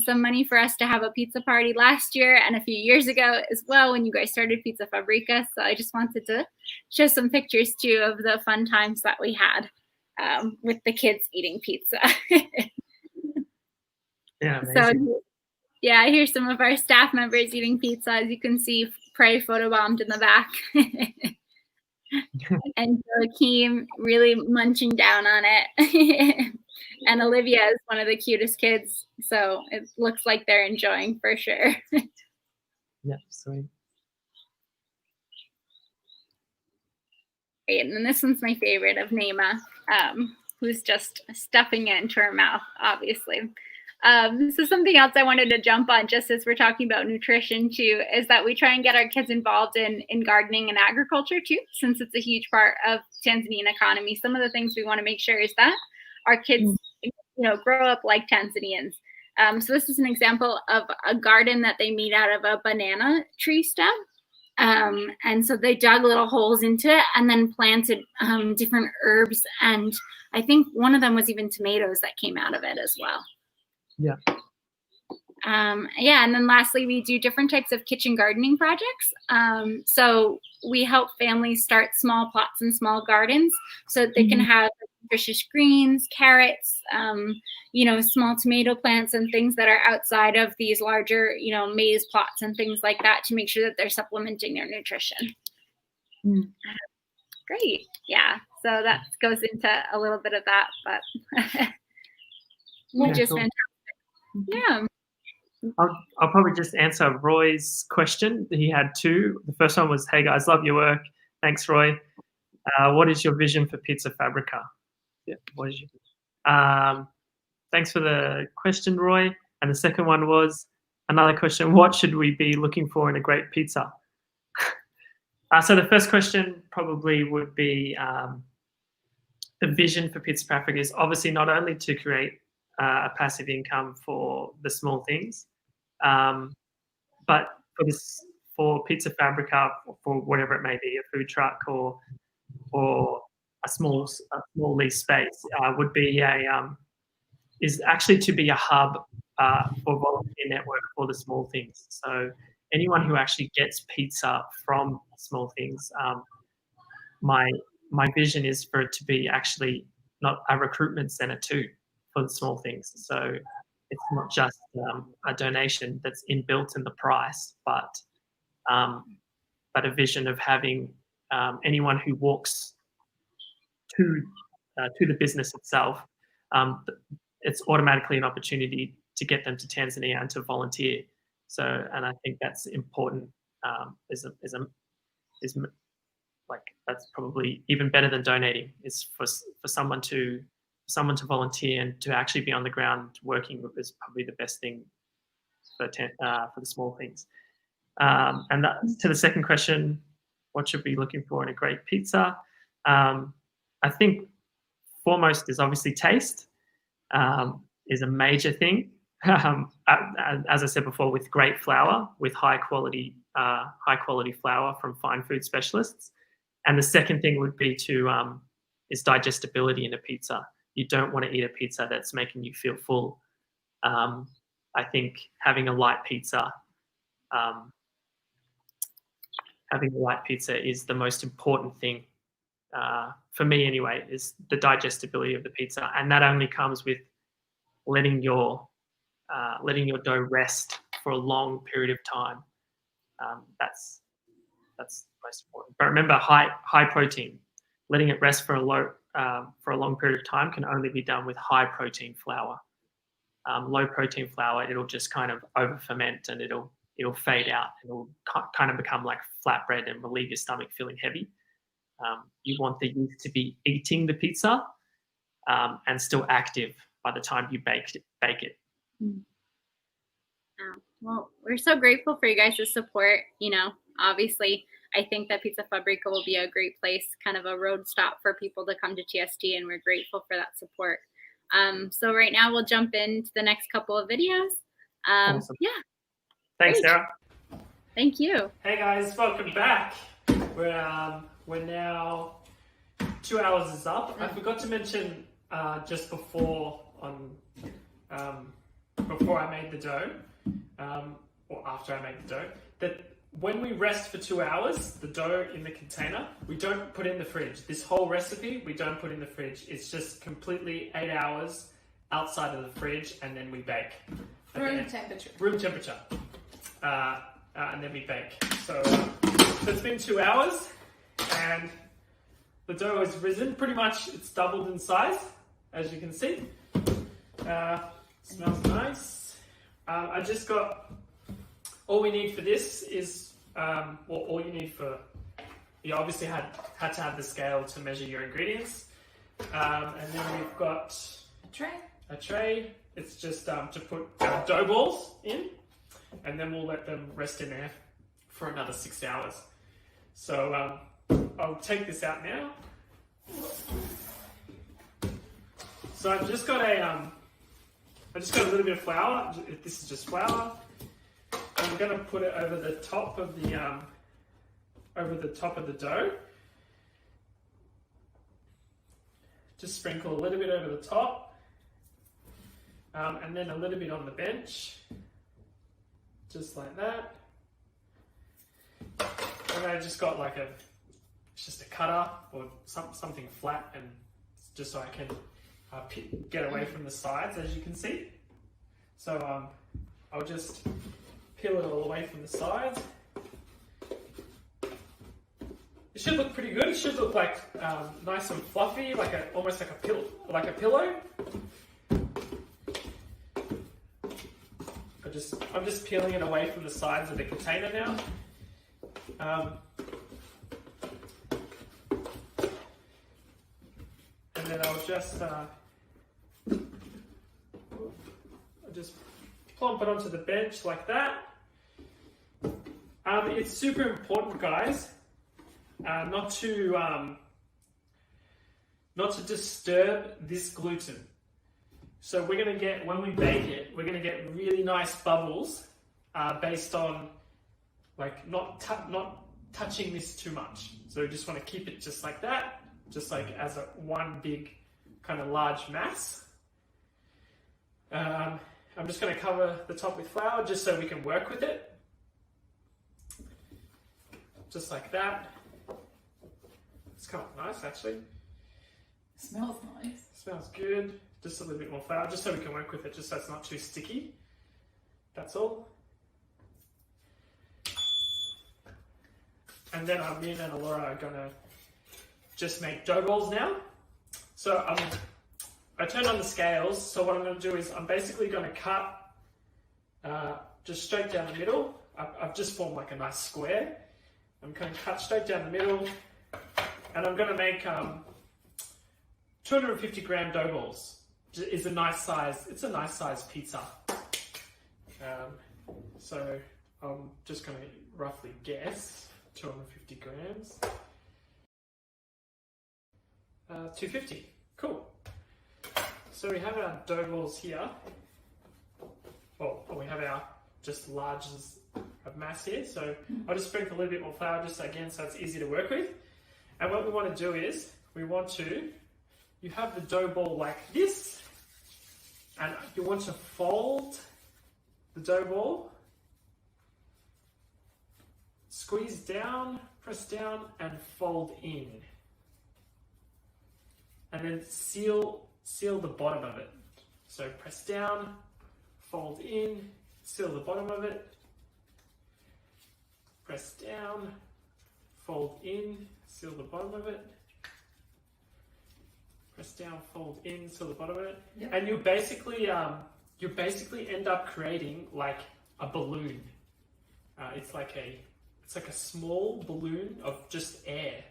some money for us to have a pizza party last year and a few years ago as well when you guys started Pizza Fabbrica. So I just wanted to show some pictures too of the fun times that we had with the kids eating pizza. Yeah, amazing. So yeah, here's some of our staff members eating pizza. As you can see, Prey photobombed in the back. And Joachim really munching down on it. And Olivia is one of the cutest kids. So it looks like they're enjoying for sure. Yeah, sweet. Great. And then this one's my favorite of Naima, who's just stuffing it into her mouth, obviously. So something else I wanted to jump on, just as we're talking about nutrition too, is that we try and get our kids involved in gardening and agriculture too, since it's a huge part of Tanzanian economy. Some of the things we want to make sure is that our kids, grow up like Tanzanians. So this is an example of a garden that they made out of a banana tree stem. And so they dug little holes into it and then planted different herbs. And I think one of them was even tomatoes that came out of it as well. Yeah. And then lastly, we do different types of kitchen gardening projects. So we help families start small plots and small gardens so that they can have nutritious greens, carrots, small tomato plants and things that are outside of these larger, maize plots and things like that to make sure that they're supplementing their nutrition. Great. Yeah. So that goes into a little bit of that, but which is fantastic. Yeah. I'll probably just answer Roy's question. He had two. The first one was, "Hey guys, love your work. Thanks, Roy. What is your vision for Pizza Fabbrica?" Yeah. What is your thanks for the question, Roy. And the second one was another question: what should we be looking for in a great pizza? So the first question probably would be the vision for Pizza Fabbrica is obviously not only to create a passive income for the small things, but for Pizza Fabbrica, for whatever it may be, a food truck or a small lease space, would be is actually to be a hub for volunteer network for the small things. So anyone who actually gets pizza from small things, my vision is for it to be actually not a recruitment center too for the small things. So it's not just a donation that's inbuilt in the price, but a vision of having anyone who walks to the business itself, it's automatically an opportunity to get them to Tanzania and to volunteer. So, and I think that's important. That's probably even better than donating. Is for someone to volunteer and to actually be on the ground working is probably the best thing for the small things. And that, to the second question, what should we be looking for in a great pizza? I think foremost is obviously taste, is a major thing. As I said before, with great flour, with high quality flour from fine food specialists. And the second thing would be is digestibility in a pizza. You don't want to eat a pizza that's making you feel full. I think having a light pizza is the most important thing for me anyway, is the digestibility of the pizza. And that only comes with letting your dough rest for a long period of time. That's most important. But remember, high protein. Letting it rest for a long period of time can only be done with high protein flour. Low protein flour, it'll just kind of over ferment and it'll fade out. It'll kind of become like flatbread and relieve your stomach feeling heavy. You want the yeast to be eating the pizza and still active by the time you bake it. Well, we're so grateful for you guys' support. Obviously, I think that Pizza Fabbrica will be a great place, kind of a road stop for people to come to TST, and we're grateful for that support. So right now we'll jump into the next couple of videos. Awesome. Yeah. Thanks, Great. Sarah. Thank you. Hey guys, welcome back. We're now 2 hours is up. I forgot to mention just before I made the dough, or after I made the dough, that when we rest for 2 hours, the dough in the container, we don't put in the fridge. This whole recipe, we don't put in the fridge. It's just completely 8 hours outside of the fridge, and then we bake. Room temperature. Room temperature. And then we bake. So it's been 2 hours, and the dough has risen. Pretty much, it's doubled in size, as you can see. Smells nice. I just got, all we need for this is, all you need for, you obviously had to have the scale to measure your ingredients. And then we've got A tray. a tray. It's just to put our dough balls in, and then we'll let them rest in there for another 6 hours. So I'll take this out now. So I've just got a little bit of flour. This is just flour. I'm going to put it over the top of the dough. Just sprinkle a little bit over the top, and then a little bit on the bench, just like that. And I just got like just a cutter or something flat, and just so I can get away from the sides, as you can see. So I'll just peel it all away from the sides. It should look pretty good. It should look like nice and fluffy, almost like a pillow. I'm just peeling it away from the sides of the container now. And then I'll just plump it onto the bench like that. It's super important, guys, not to disturb this gluten. So we're going to get, when we bake it, we're going to get really nice bubbles based on not touching this too much. So we just want to keep it just like that, just like as one big kind of large mass. I'm just going to cover the top with flour just so we can work with it. Just like that. It's kind of nice, actually. It smells nice. Smells good. Just a little bit more flour, just so we can work with it, just so it's not too sticky. That's all. And then me and Ana Laura are gonna just make dough balls now. So I turned on the scales. So what I'm gonna do is I'm basically gonna cut just straight down the middle. I've just formed like a nice square. I'm gonna cut straight down the middle, and I'm gonna make 250 gram dough balls. Is a nice size. It's a nice size pizza. So I'm just going to roughly guess 250 grams. 250. Cool. So we have our dough balls here. Well, we have our just larges of mass here. So I'll just sprinkle a little bit more flour, just again, so it's easy to work with. And what we want to do is you have the dough ball like this. And you want to fold the dough ball, squeeze down, press down, and fold in. And then seal the bottom of it. So press down, fold in, seal the bottom of it, press down, fold in, seal the bottom of it. Press down, fold in, seal the bottom of it, yep. And you basically end up creating like a balloon. It's like a small balloon of just air.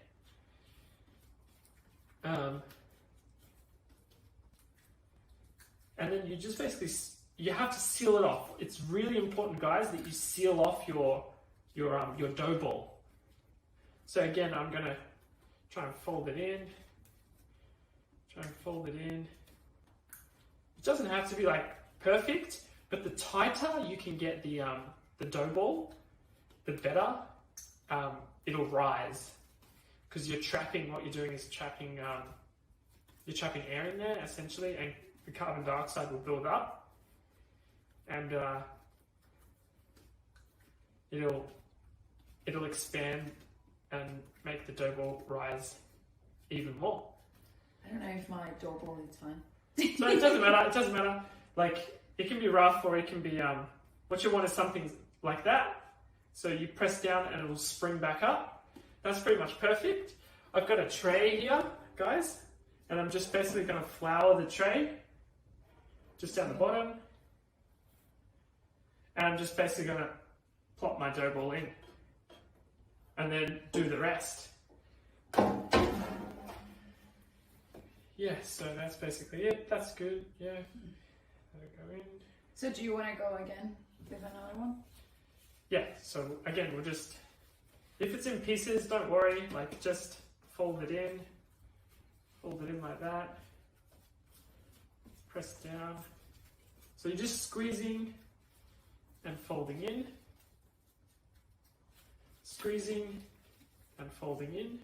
And then you just you have to seal it off. It's really important, guys, that you seal off your dough ball. So again, I'm gonna try and fold it in. Try and fold it in. It doesn't have to be like perfect, but the tighter you can get the dough ball, the better it'll rise. Because what you're doing is trapping air in there essentially, and the carbon dioxide will build up, and it'll expand and make the dough ball rise even more. I don't know if my dough ball is fine. So it doesn't matter. It doesn't matter. Like, it can be rough, or it can be what you want is something like that. So you press down and it will spring back up. That's pretty much perfect. I've got a tray here, guys, and I'm just basically going to flour the tray just down the bottom, and I'm just basically going to plop my dough ball in and then do the rest. yeah, so that's basically it. That's good. Yeah. Let it go in. So do you want to go again with another one? Yeah, so again, we'll just, if it's in pieces, don't worry, like just fold it in like that, press down. So you're just squeezing and folding in, squeezing and folding in,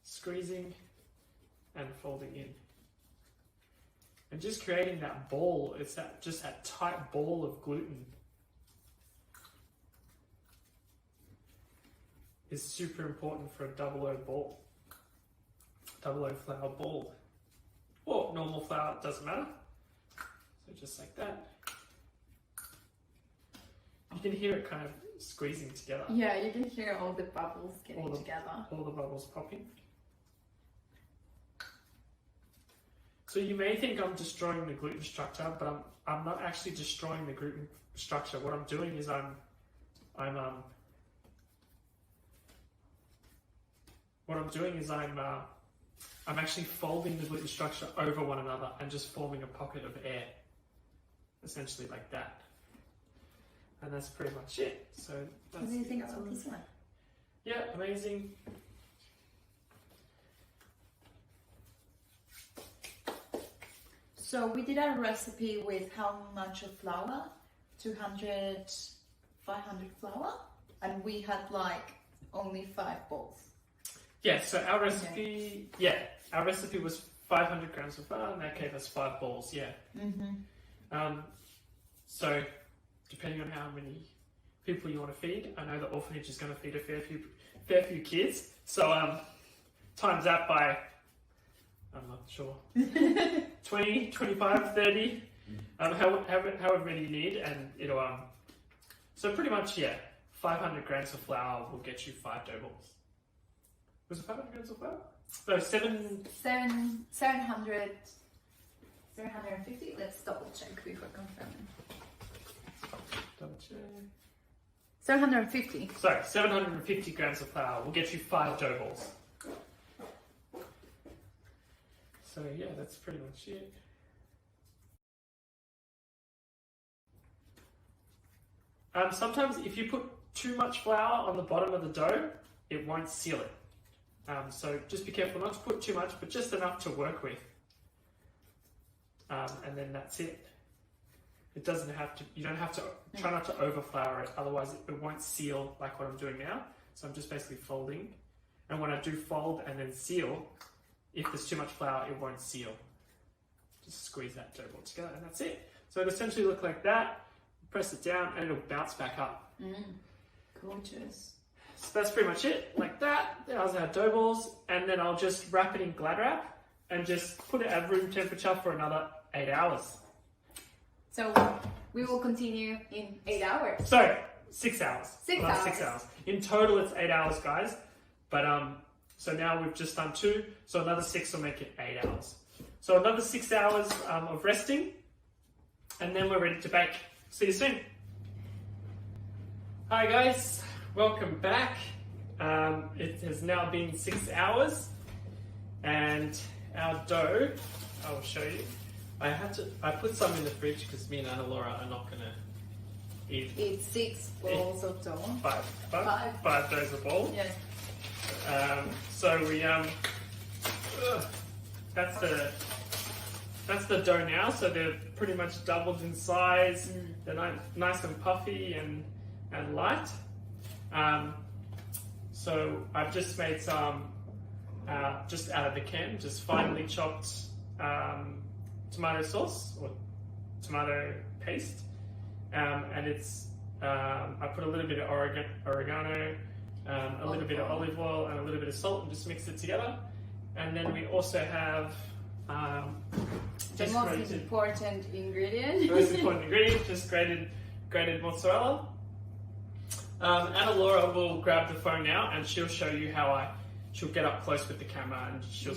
squeezing and folding in. And just creating that ball, it's that tight ball of gluten is super important for a double O ball, double O flour ball, or normal flour, it doesn't matter. So just like that. You can hear it kind of squeezing together. Yeah, you can hear all the bubbles getting together. All the bubbles popping. So you may think I'm destroying the gluten structure, but I'm not actually destroying the gluten structure. What I'm doing is I'm actually folding the gluten structure over one another and just forming a pocket of air, essentially like that. And that's pretty much it. So that's, What do you think about this one? yeah, amazing. So we did a recipe with how much of flour? 200, 500 flour, and we had like only 5 balls. Yeah, so our recipe, our recipe was 500 grams of flour, and that gave us 5 balls. Yeah. Mm-hmm. So depending on how many people you want to feed, I know the orphanage is going to feed a fair few kids. So times that by, I'm not sure, 20, 25, 30, however many you need, and it'll so pretty much 500 grams of flour will get you 5 dough balls. Was it 500 grams of flour? No, 750. Let's double check before confirming. Double check. 750. Sorry, 750 grams of flour will get you 5 dough balls. So yeah, that's pretty much it. Sometimes if you put too much flour on the bottom of the dough, it won't seal it. So just be careful not to put too much, but just enough to work with. And then that's it. It doesn't have to, you don't have to, try not to over flour it, otherwise it won't seal like what I'm doing now. So I'm just basically folding. And when I do fold and then seal, if there's too much flour, it won't seal. Just squeeze that dough ball together and that's it. So it essentially look like that. Press it down and it'll bounce back up. Gorgeous. So that's pretty much it, like that. There's our dough balls, and then I'll just wrap it in Glad wrap and just put it at room temperature for another 8 hours. So we will continue in 8 hours. So 6 hours. 6 Another hours. 6 hours. In total, it's 8 hours, guys. But so now we've just done 2, so another 6 will make it 8 hours. So another 6 hours of resting, and then we're ready to bake. See you soon. Hi guys, welcome back. It has now been 6 hours, and our dough, I will show you. I put some in the fridge because me and Ana Laura are not gonna eat. It's 6 balls of dough. Five doughs a ball. Yes. So we that's the dough now. So they're pretty much doubled in size. They're nice and puffy and light. So I've just made some just out of the can, just finely chopped tomato sauce or tomato paste, and it's I put a little bit of oregano, a little bit of olive oil, and a little bit of salt, and just mix it together. And then we also have The most important ingredient. The most important ingredient, just grated mozzarella. Ana Laura will grab the phone now, and she'll show you how she'll get up close with the camera, and she'll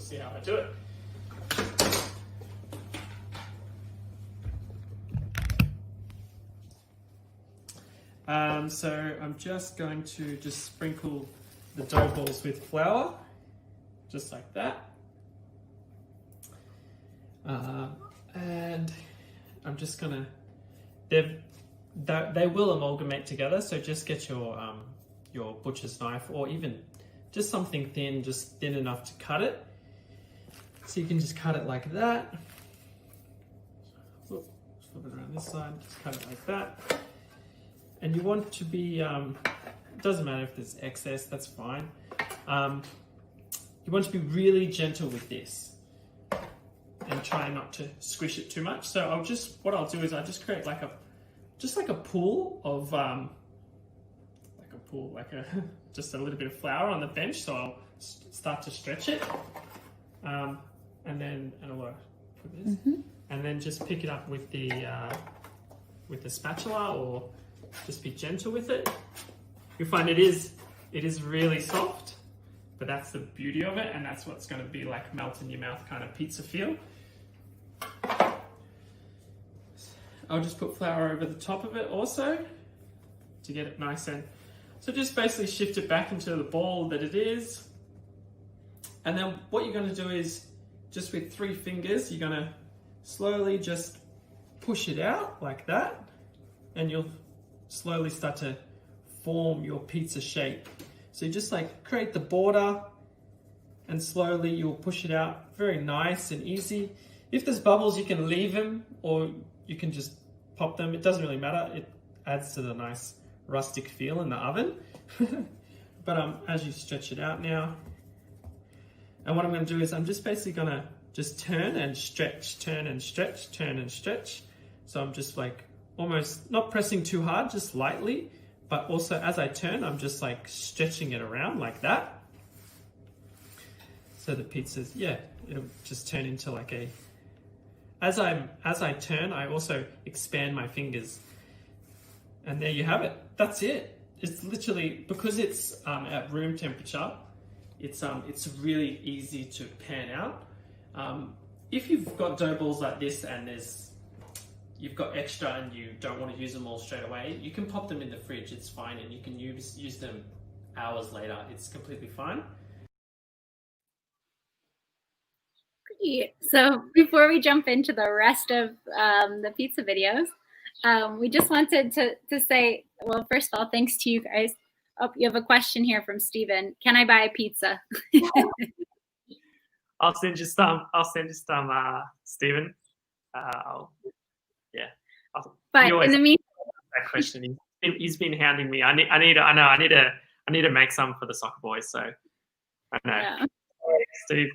see how I do it. So I'm just going to sprinkle the dough balls with flour, just like that. And I'm just gonna, they will amalgamate together, so just get your butcher's knife, or even just something thin, just thin enough to cut it. So you can just cut it like that. Flip it around this side, just cut it like that. And you want to be, it doesn't matter if there's excess, that's fine. You want to be really gentle with this and try not to squish it too much. So what I'll do is I just create like a pool of, just a little bit of flour on the bench. So I'll start to stretch it. And then, Ana Laura, put this, and then just pick it up with the spatula, or just be gentle with it. You'll find it is really soft, but that's the beauty of it, and that's what's going to be like melt in your mouth kind of pizza feel. I'll just put flour over the top of it also to get it nice, and so just basically shift it back into the ball that it is. And then what you're going to do is, just with 3 fingers, you're going to slowly just push it out like that, and you'll slowly start to form your pizza shape. So you just like create the border, and slowly you'll push it out. Very nice and easy. If there's bubbles, you can leave them, or you can just pop them. It doesn't really matter. It adds to the nice rustic feel in the oven. But as you stretch it out now, and what I'm going to do is I'm just basically going to just turn and stretch, turn and stretch, turn and stretch. So I'm just like almost not pressing too hard, just lightly, but also as I turn, I'm just like stretching it around like that. So the pizza's, yeah, it'll just turn into like a, as I turn, I also expand my fingers. And there you have it. That's it. It's literally, because it's at room temperature, it's really easy to pan out. If you've got dough balls like this and you've got extra and you don't want to use them all straight away, you can pop them in the fridge. It's fine, and you can use them hours later. It's completely fine. Great. So before we jump into the rest of the pizza videos, we just wanted to say, well, first of all, thanks to you guys. Oh, you have a question here from Steven. Can I buy a pizza? I'll send you some, Stephen. But in the meantime, that question, he's been hounding me. I need to make some for the soccer boys. So I know, yeah. Steve.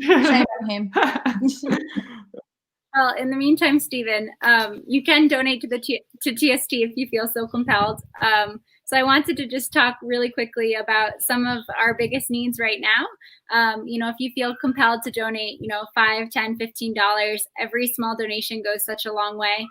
Shame on him. Well, in the meantime, Stephen, you can donate to TST if you feel so compelled. So I wanted to just talk really quickly about some of our biggest needs right now. If you feel compelled to donate, $5, $10, $15, every small donation goes such a long way.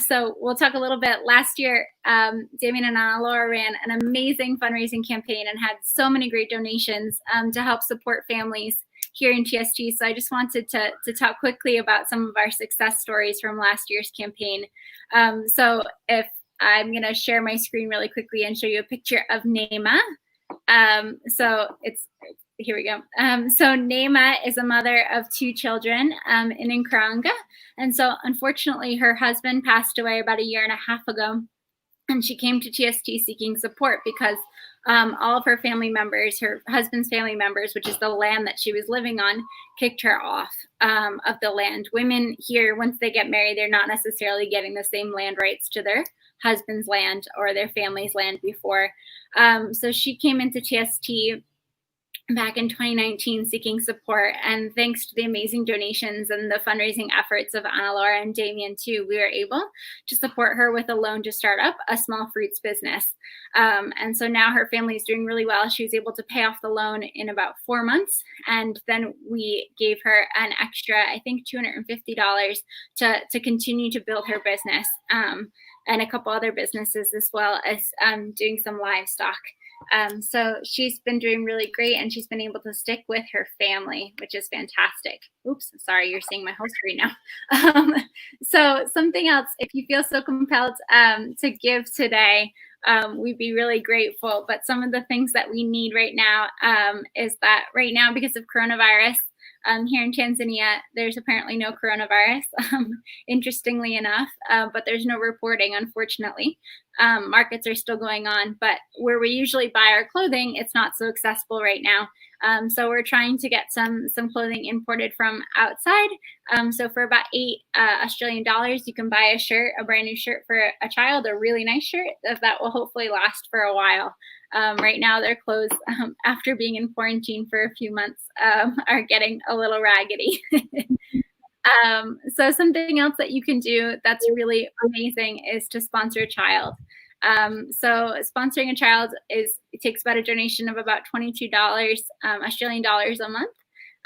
So we'll talk a little bit. Last year, Damien and Ana Laura ran an amazing fundraising campaign and had so many great donations to help support families here in TST. So I just wanted to talk quickly about some of our success stories from last year's campaign. So if I'm going to share my screen really quickly and show you a picture of Neema. Here we go. So Neema is a mother of 2 children in Nkranga. And so unfortunately, her husband passed away about 1.5 years ago. And she came to TST seeking support because all of her family members, her husband's family members, which is the land that she was living on, kicked her off of the land. Women here, once they get married, they're not necessarily getting the same land rights to their husband's land or their family's land before. So she came into TST back in 2019 seeking support, and thanks to the amazing donations and the fundraising efforts of Ana Laura and Damien too, we were able to support her with a loan to start up a small fruits business. And so now her family is doing really well. She was able to pay off the loan in about 4 months, and then we gave her an extra, I think, $250 to continue to build her business, and a couple other businesses, as well as doing some livestock. So she's been doing really great, and she's been able to stick with her family, which is fantastic. Oops, sorry, you're seeing my whole screen now. So something else, if you feel so compelled to give today, we'd be really grateful. But some of the things that we need right now is that right now, because of coronavirus, here in Tanzania, there's apparently no coronavirus, interestingly enough, but there's no reporting, unfortunately. Markets are still going on, but where we usually buy our clothing, it's not so accessible right now. So we're trying to get some clothing imported from outside. So for about $8 Australian, you can buy a brand new shirt for a child, a really nice shirt that will hopefully last for a while. Right now, their clothes, after being in quarantine for a few months, are getting a little raggedy. So something else that you can do that's really amazing is to sponsor a child. So sponsoring a child it takes about a donation of about $22 Australian dollars a month.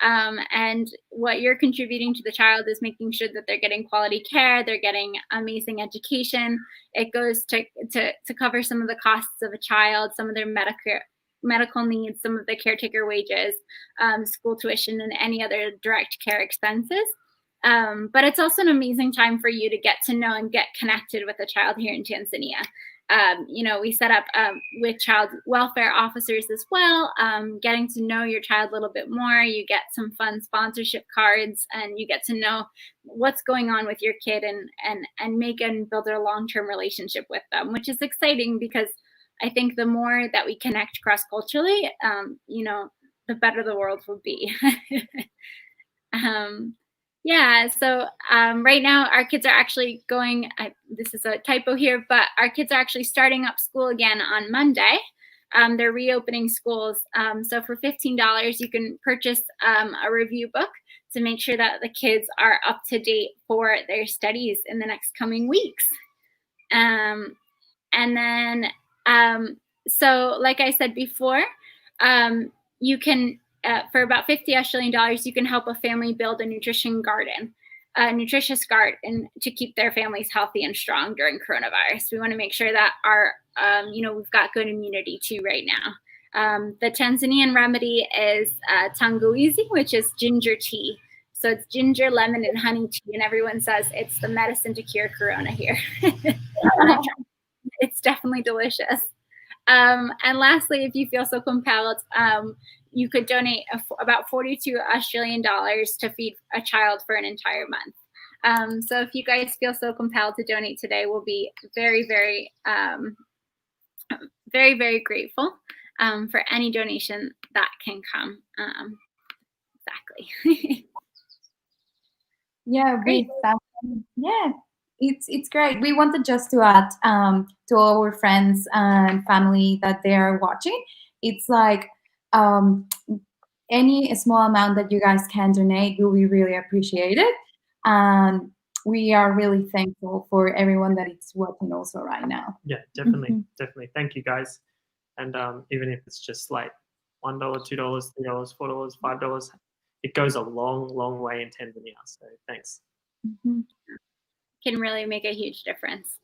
And what you're contributing to the child is making sure that they're getting quality care, they're getting amazing education. It goes to cover some of the costs of a child, some of their medical needs, some of the caretaker wages, school tuition, and any other direct care expenses. But it's also an amazing time for you to get to know and get connected with a child here in Tanzania. We set up with child welfare officers as well, getting to know your child a little bit more. You get some fun sponsorship cards, and you get to know what's going on with your kid and make and build a long-term relationship with them, which is exciting because I think the more that we connect cross-culturally, the better the world will be. So right now our kids are actually going, this is a typo here, but our kids are actually starting up school again on Monday. They're reopening schools. So for $15, you can purchase a review book to make sure that the kids are up to date for their studies in the next coming weeks. And then, so like I said before, you can, for about $50 Australian, you can help a family build a nutritious garden to keep their families healthy and strong during coronavirus. We want to make sure that we've got good immunity too right now. The Tanzanian remedy is tangawizi, which is ginger tea. So it's ginger, lemon, and honey tea, and everyone says it's the medicine to cure corona here. It's definitely delicious. And lastly, if you feel so compelled, you could donate about $42 Australian to feed a child for an entire month. So if you guys feel so compelled to donate today, we'll be very, very, very, very grateful for any donation that can come. Exactly. Yeah, great. It's great. We wanted just to add to all our friends and family that they are watching. It's like any small amount that you guys can donate will be really appreciated. And we are really thankful for everyone that is watching also right now. Yeah, definitely. Definitely. Thank you guys. And even if it's just like $1, $2, $3, $4, $5, it goes a long, long way in Tanzania. So thanks. Can really make a huge difference.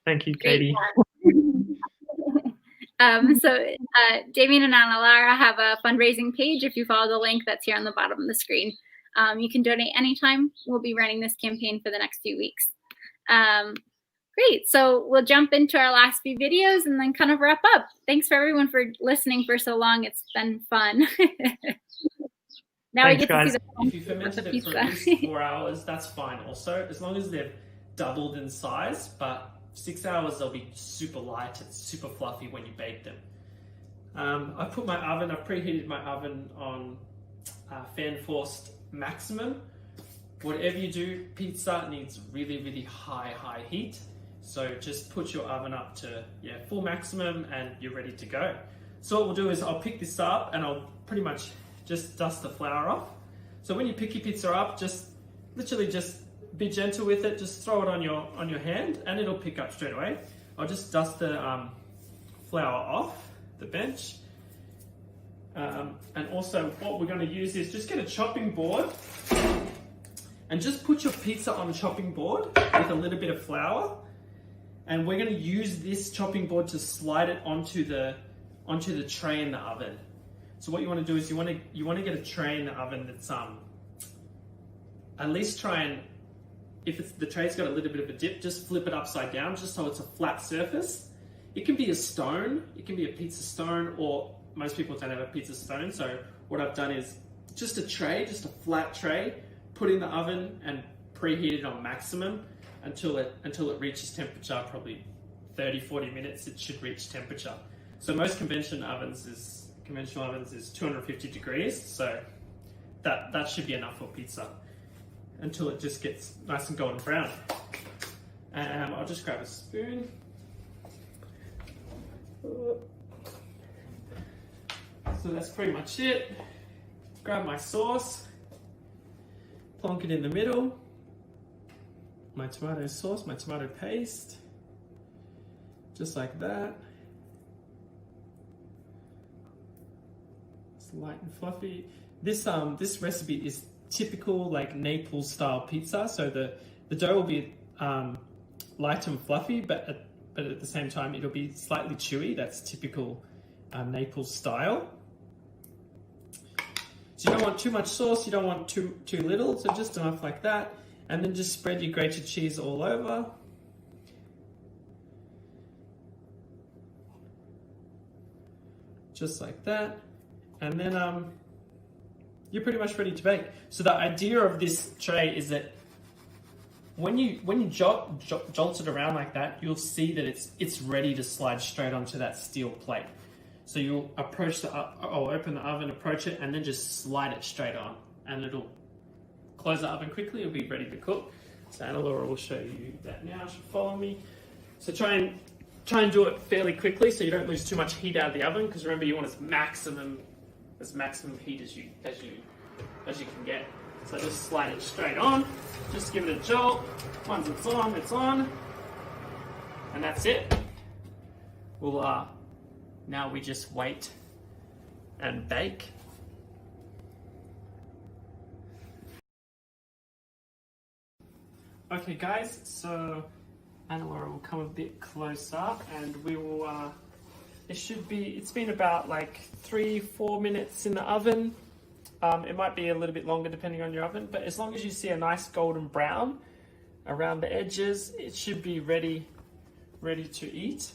Thank you, Katie. So Damien and Ana Laura have a fundraising page. If you follow the link that's here on the bottom of the screen, you can donate anytime. We'll be running this campaign for the next few weeks. Great. So we'll jump into our last few videos and then kind of wrap up. Thanks for everyone for listening for so long. It's been fun. Now Thanks, we get guys. to see If you fermented it for at least 4 hours, that's fine also, as long as they've doubled in size, but 6 hours they'll be super light and super fluffy when you bake them. I've preheated my oven on fan forced maximum. Whatever you do, pizza needs really, really high heat. So just put your oven up to full maximum and you're ready to go. So what we'll do is I'll pick this up and I'll pretty much just dust the flour off. So when you pick your pizza up, just literally just be gentle with it. Just throw it on your hand and it'll pick up straight away. I'll just dust the flour off the bench. And also what we're going to use is just get a chopping board and just put your pizza on a chopping board with a little bit of flour. And we're going to use this chopping board to slide it onto the tray in the oven. So what you want to do is you want to get a tray in the oven that's at least try and the tray's got a little bit of a dip, just flip it upside down just so it's a flat surface. It can be a stone, it can be a pizza stone, or most people don't have a pizza stone. So what I've done is just a tray, just a flat tray, put in the oven and preheat it on maximum until it reaches temperature, probably 30-40 minutes it should reach temperature. So most conventional ovens is 250 degrees, so that should be enough for pizza until it just gets nice and golden brown. I'll just grab a spoon. So that's pretty much it. Grab my sauce, plonk it in the middle, my tomato sauce, my tomato paste, just like that. It's light and fluffy. This recipe is typical like Naples style pizza. So the dough will be light and fluffy, but at the same time it'll be slightly chewy. That's typical Naples style. So you don't want too much sauce, you don't want too little, so just enough like that. And then just spread your grated cheese all over. Just like that. And then you're pretty much ready to bake. So the idea of this tray is that when you jolt it around like that, you'll see that it's ready to slide straight onto that steel plate. So you'll approach open the oven, approach it, and then just slide it straight on, and it'll close the oven quickly. It'll be ready to cook. So Ana Laura will show you that now. She'll follow me. So try and do it fairly quickly so you don't lose too much heat out of the oven, because remember you want as maximum heat as you can get. So just slide it straight on. Just give it a jolt. Once it's on, and that's it. We'll now we just wait and bake. Okay guys, so Ana Laura will come a bit closer and we will, it's been about like 3-4 minutes in the oven. It might be a little bit longer depending on your oven, but as long as you see a nice golden brown around the edges, it should be ready to eat.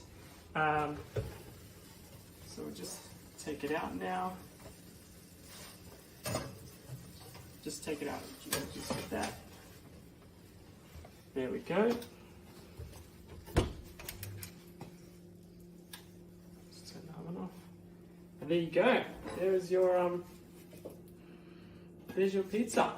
So we'll just take it out now. Just take it out, just like that. There we go. Just turn the oven off. And there you go. There's your pizza.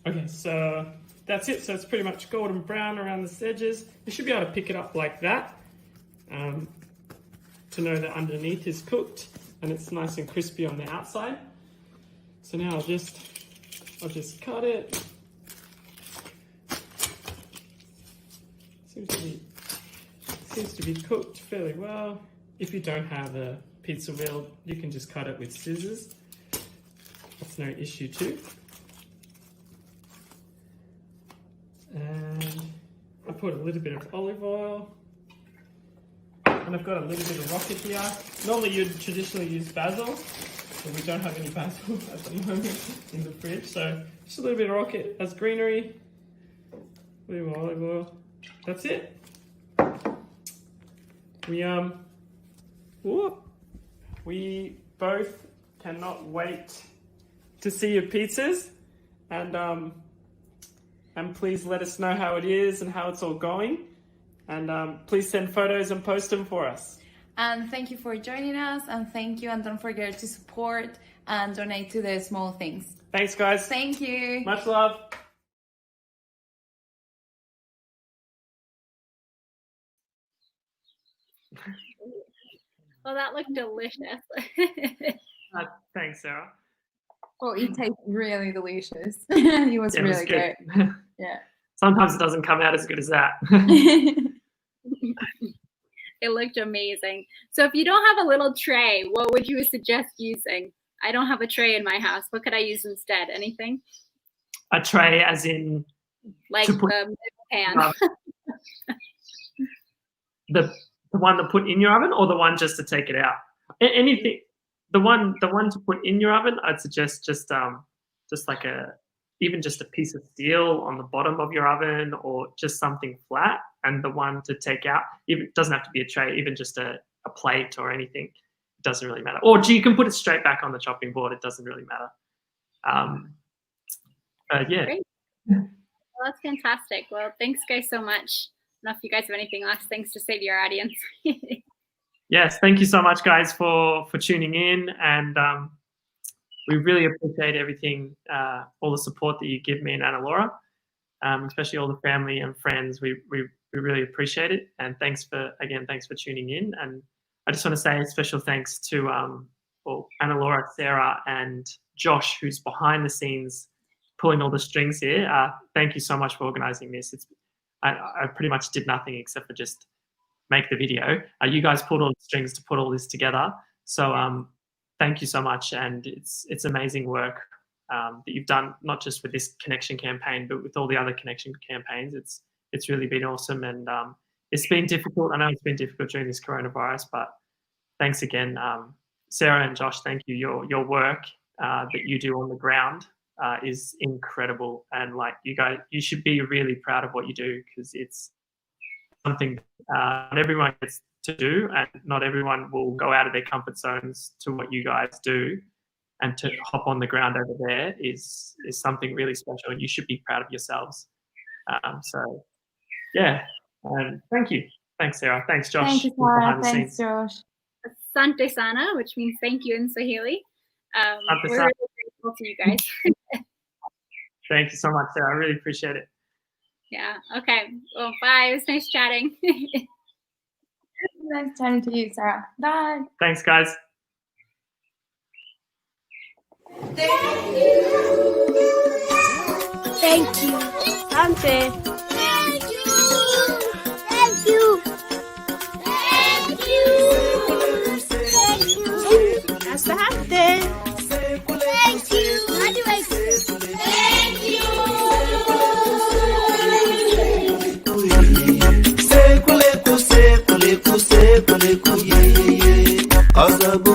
Okay, so that's it. So it's pretty much golden brown around the edges. You should be able to pick it up like that to know that underneath is cooked and it's nice and crispy on the outside. So now I'll just cut it. Seems to be cooked fairly well. If you don't have a pizza wheel, you can just cut it with scissors. That's no issue too. And I put a little bit of olive oil. And I've got a little bit of rocket here. Normally you'd traditionally use basil, but we don't have any basil at the moment in the fridge. So just a little bit of rocket as greenery. A little more olive oil. That's it. We both cannot wait to see your pizzas, and please let us know how it is and how it's all going, and please send photos and post them for us. And thank you for joining us, and thank you, and don't forget to support and donate to the small things. Thanks guys. Thank you. Much love. Well, that looked delicious. Thanks, Sarah. Oh, it tastes really delicious. It was really good. Yeah. Sometimes it doesn't come out as good as that. It looked amazing. So if you don't have a little tray, what would you suggest using? I don't have a tray in my house. What could I use instead? Anything? A tray as in? Like the pan. The one to put in your oven, or the one just to take it out? Anything. the one to put in your oven, I'd suggest just like even just a piece of steel on the bottom of your oven, or just something flat. And the one to take out, even, it doesn't have to be a tray, even just a plate or anything, it doesn't really matter. Or you can put it straight back on the chopping board, it doesn't really matter. Yeah. Great. Well, that's fantastic. Well, thanks guys so much. I don't know if you guys have anything last things to say to your audience. Yes, thank you so much, guys, for tuning in, and we really appreciate everything, all the support that you give me and Ana Laura, especially all the family and friends. We really appreciate it, and thanks for tuning in. And I just want to say a special thanks to Ana Laura, Sarah, and Josh, who's behind the scenes pulling all the strings here. Thank you so much for organising this. I pretty much did nothing except for just make the video. You guys pulled all the strings to put all this together. So thank you so much, and it's amazing work that you've done, not just with this connection campaign, but with all the other connection campaigns. It's really been awesome, and it's been difficult. I know it's been difficult during this coronavirus, but thanks again, Sarah and Josh. Thank you. Your work that you do on the ground is incredible, and like you guys, you should be really proud of what you do, because it's something not everyone gets to do, and not everyone will go out of their comfort zones to what you guys do, and to hop on the ground over there is something really special, and you should be proud of yourselves. So yeah, thank you. Thanks, Sarah. Thanks, Josh. Thank you, Sarah. Thanks, Josh. Asante sana, which means thank you in Swahili. We're really grateful to you guys. Thank you so much, Sarah. I really appreciate it. Yeah. Okay. Well, bye. It was nice chatting. Nice chatting to you, Sarah. Bye. Thanks, guys. Thank you. Asante. Thank you. Thank you. Thank you. Thank you. Asante. Thank you. How do I say thank you? Sekule ku, ye ye ye. Azabu